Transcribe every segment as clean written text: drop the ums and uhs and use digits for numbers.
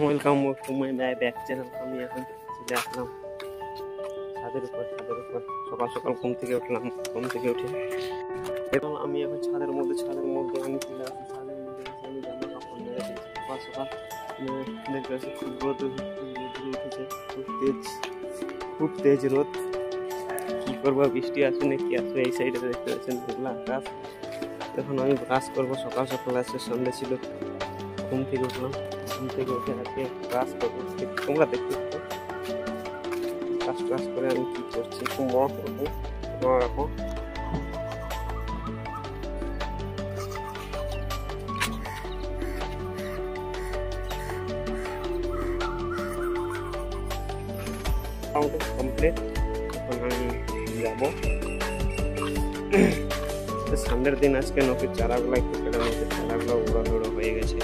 Welcome to my back channel. আমি এখন চলে আসলাম ছাদের উপর। সকাল সকাল ঘুম থেকে উঠলাম। ঘুম থেকে উঠে এবং আমি এখন ছাদের মধ্যে আমি চলে আসি। ছাদের মধ্যে আমি জামা কাপড় মেরে দিয়েছি। সকাল সকাল দেখতে পাচ্ছি খুব রোদ উঠেছে, খুব তেজ রোদ। কি করবো, বৃষ্টি আসবে না কি আসবে। এই সাইডে দেখতে পাচ্ছেন মেঘলা আকাশ। এখন আমি ব্রাশ করবো। সকাল সকাল আসছে, সন্ধ্যে ছিল। ঘুম থেকে উঠলাম, ঘুম থেকে উঠে আজকে ব্রাশ করবো। তোমরা দেখতে ব্রাশ করে আমি কি করছি, খুব মনে রাখো। কমপ্লিট। এখন আমি যাবো। সানডের দিন আজকে নদীর চারাগুলো একটু কেটে, নদীর চারাগুলো বড় হয়ে গেছে।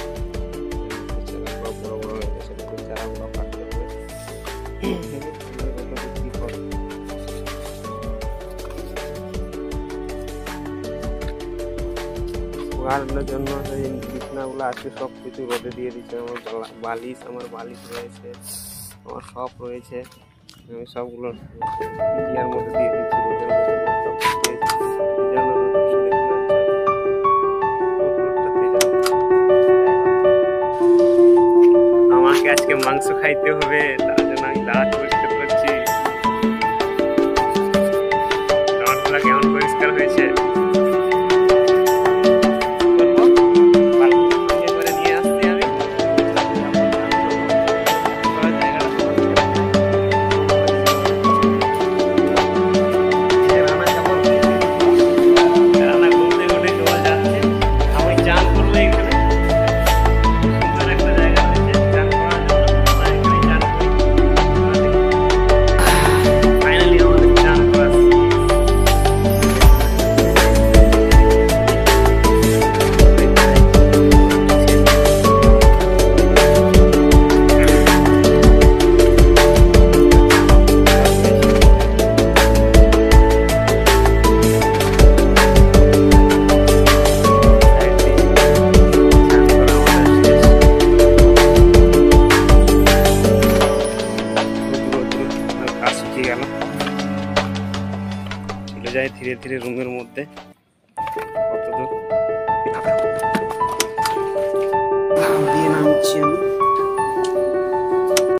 চারাগুলো কাটতে হবে। শুকানোর জন্য সেই বিছনাগুলো আজকে সব কিছু রোদে দিয়ে দিচ্ছে। আমার বালিশ রয়েছে, আমার সব রয়েছে। আমি সবগুলো ইয়ার মধ্যে দিয়ে দিচ্ছি, রোদের মধ্যে। আমাকে আজকে মাংস খাইতে হবে, তার জন্য আমি দাঁত পরিষ্কার করছি। দাঁতগুলো কেমন পরিষ্কার হয়েছে যায় ধীরে ধীরে রুমের মধ্যে। কত দূর দিয়ে নামছি আমি।